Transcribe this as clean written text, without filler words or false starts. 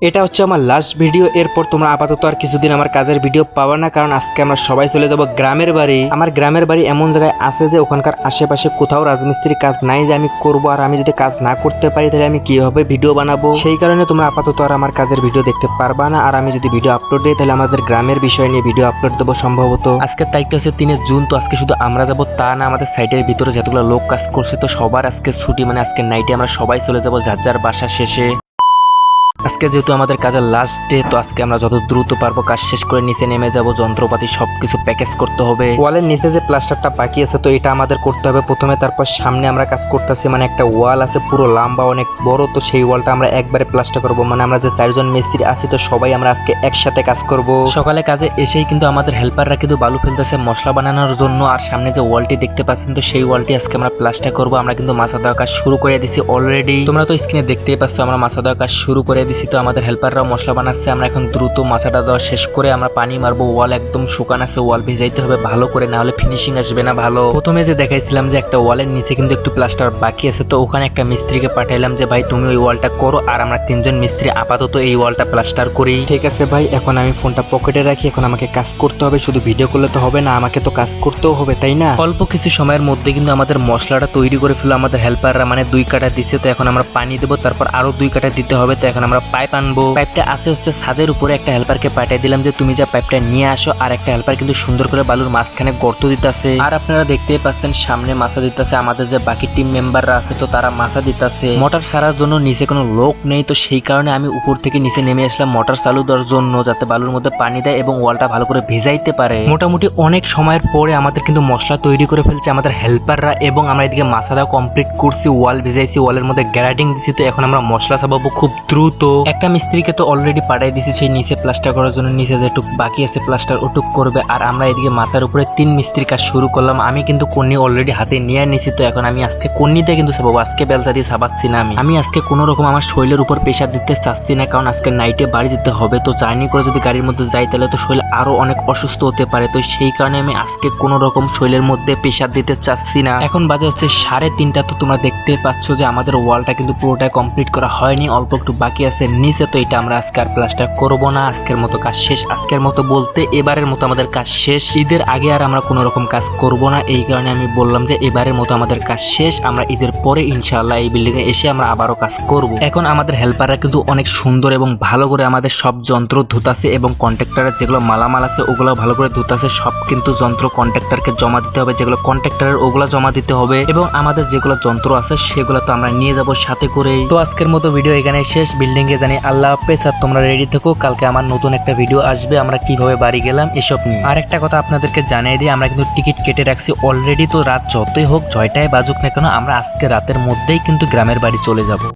এটা হচ্ছে আমার লাস্ট ভিডিও। এরপর তোমরা আপাতত আর কিছুদিন আমার কাজের ভিডিও পাবা না, কারণ আজকে আমরা সবাই চলে যাব গ্রামের বাড়ি। আমার গ্রামের বাড়ি এমন জায়গায় আছে যে ওখানকার আশেপাশে কোথাও রাজমিস্ত্রির কাজ নাই যে আমি করব, আর আমি যদি কাজ না করতে পারি তাহলে আমি কিভাবে ভিডিও বানাবো। সেই কারণে তোমরা আপাতত আর আমার কাজের ভিডিও দেখতে পারবা না। আর আমি যদি ভিডিও আপলোড দিই তাহলে আমাদের গ্রামের বিষয় নিয়ে ভিডিও আপলোড দেবো সম্ভবত। আজকের তারিখটা হচ্ছে 3 জুন। তো আজকে শুধু আমরা যাব তা না, আমাদের সাইটের ভিতরে যতগুলো লোক কাজ করছে তো সবার আজকে ছুটি, মানে আজকে নাইটে আমরা সবাই চলে যাব যার যার বাসা শেষে। আজকে যেহেতু আমাদের কাজের লাস্ট ডে, তো আজকে আমরা যত দ্রুত পারবো কাজ শেষ করে নিচে নেমে যাব। যন্ত্রপাতি সবকিছু প্যাকেজ করতে হবে। ওয়ালের নিচে যে প্লাস্টারটা বাকি আছে তো এটা আমাদের করতে হবে প্রথমে, তারপর সামনে আমরা কাজ করতেছি, মানে একটা ওয়াল আছে পুরো লম্বা অনেক বড়, তো সেই ওয়ালটা আমরা একবারে প্লাস্টার করব। মানে আমরা যে 4 জন মিস্ত্রি আছি তো সবাই আমরা আজকে একসাথে কাজ করব। সকালে কাজে এসেই কিন্তু আমাদের হেল্পাররা কিন্তু বালু ফেলতেছে মশলা বানানোর জন্য। আর সামনে যে ওয়ালটি দেখতে পাচ্ছেন তো সেই ওয়ালটি আজকে আমরা প্লাস্টার করব। আমরা কিন্তু মাছা দেওয়া কাজ শুরু করে দিছি অলরেডি, তোমরা তো স্ক্রিনে দেখতেই পাচ্ছ আমরা মাছা দেওয়া কাজ শুরু করে দিছি। তো আমাদের হেল্পাররাও মশলা বানাচ্ছে। আমরা এখন দ্রুত মাছাটা দেওয়া শেষ করে আমরা পানি মারবো। ওয়াল একদম শুকান আছে, ওয়াল ভিজাইতে হবে ভালো করে, না হলে ফিনিশিং আসবে না ভালো। প্রথমে যে দেখাইছিলাম যে একটা ওয়ালের নিচে কিন্তু একটু প্লাস্টার বাকি আছে, তো ওখানে একটা মিস্ত্রিকে পাঠাইলাম যে ভাই তুমি ওই ওয়ালটা করো, আর আমরা 3 জন মিস্ত্রি আপাতত এই ওয়ালটা প্লাস্টার করি। ঠিক আছে ভাই, এখন আমি ফোনটা পকেটে রাখি, এখন আমাকে কাজ করতে হবে। শুধু ভিডিও করলে তো হবে না, আমাকে তো কাজ করতেও হবে, তাই না? অল্প কিছু সময়ের মধ্যে কিন্তু আমাদের মশলাটা তৈরি করে ফেলো আমাদের হেল্পাররা, মানে 2 কাটা দিচ্ছে। তো এখন আমরা পানি দেবো, তারপর আরো 2 কাটা দিতে হবে। তো এখন আমরা পাইপ আনবো। পাইপটা আছে হচ্ছে ছাদের উপরে, একটা হেল্পারকে পাঠিয়ে দিলাম যে তুমি যা পাইপটা নিয়ে আসো। আর একটা হেল্পার কিন্তু সুন্দর করে বালুর মাঝখানে গর্ত দিতেছে। আর আপনারা দেখতেই পাচ্ছেন সামনে মাছা দিতেছে। আমাদের যে বাকি টিম মেম্বাররা আছে তো তারা মাছা দিতেছে। মোটর সারার জন্য নিচে কোনো লোক নেই, তো সেই কারণে আমি উপর থেকে নিচে নেমে আসলাম মোটর চালু দেওয়ার জন্য, যাতে বালুর মধ্যে পানি দেয় এবং ওয়ালটা ভালো করে ভেজাইতে পারে। মোটামুটি অনেক সময়ের পরে আমাদের কিন্তু মশলা তৈরি করে ফেলছে আমাদের হেল্পাররা, এবং আমরা এদিকে মাছা দেওয়া কমপ্লিট করছি, ওয়াল ভেজাইছি, ওয়ালের মধ্যে গ্যারাডিং দিছি। তো এখন আমরা মশলা চাপাবো খুব দ্রুত। একটা মিস্ত্রিকে তো অলরেডি পাঠাই দিছি সেই নিচে প্লাস্টার করার জন্য, নিচে যেটুক বাকি আছে প্লাস্টার ওটুক করবে। আর আমরা এদিকে মাছার উপরে 3 মিস্ত্রি কাজ শুরু করলাম। আমি কিন্তু কন্নি অলরেডি হাতে নিয়ে নিছি, তো এখন আমি আজকে কন্নিতে কিন্তু চাপাবো, আজকে বেলচা দিয়ে চাপাচ্ছি না। আমি আজকে কোনো রকম আমার শরীরের উপর প্রেশার দিতে চাচ্ছি না, কারণ আজকে নাইটে বাড়ি যেতে হবে। তো জার্নি করে যদি গাড়ির মধ্যে যাই তাহলে তো শরীর আরো অনেক অসুস্থ হতে পারে। তো সেই কারণে আমি আজকে কোনো রকম শরীরের মধ্যে প্রেশার দিতে চাচ্ছি না। এখন বাজে হচ্ছে 3:30। তো তোমরা দেখতে পাচ্ছ যে আমাদের ওয়ালটা কিন্তু পুরোটাই কমপ্লিট করা হয়নি, অল্প একটু বাকি আছে নিচে। তো এটা আমরা আজকে আর প্লাস্টার করবো না, আজকের মতো কাজ শেষ। আজকের মতো বলতে এবারের মতো আমাদের কাজ শেষ। ঈদের আগে আর আমরা কোনো রকম কাজ করব না, এই কারণে আমি বললাম যে এবারের মতো আমাদের কাজ শেষ। আমরা ঈদের পরে ইনশাআল্লাহ এই বিল্ডিং এ এসে আমরা আবারও কাজ করব। এখন আমাদের হেল্পাররা কিন্তু অনেক সুন্দর এবং ভালো করে আমাদের সব যন্ত্র ধুতাছে, এবং কন্ট্রাক্টরের যেগুলো মালামাল আছে ওগুলো ভালো করে ধুতাছে। সব কিন্তু যন্ত্র কন্ট্রাক্টরকে জমা দিতে হবে, যেগুলো কন্ট্রাক্টরের ওগুলো জমা দিতে হবে, এবং আমাদের যেগুলো যন্ত্র আছে সেগুলো তো আমরা নিয়ে যাব সাথে করেই। তো আজকের মতো ভিডিও এখানে শেষ। বিল্ডিং এ জানি আল্লাহ হাফেজ। আর তোমরা রেডি থেকো, কালকে আমার নতুন একটা ভিডিও আসবে আমরা কিভাবে বাড়ি গেলাম এসব নিয়ে। আর একটা কথা আপনাদেরকে জানিয়ে দিই, আমরা কিন্তু টিকিট কেটে রাখছি অলরেডি। তো রাত যতই হোক 6টায় বাজুক না কেন, আমরা আজকে রাতের মধ্যেই কিন্তু গ্রামের বাড়ি চলে যাব।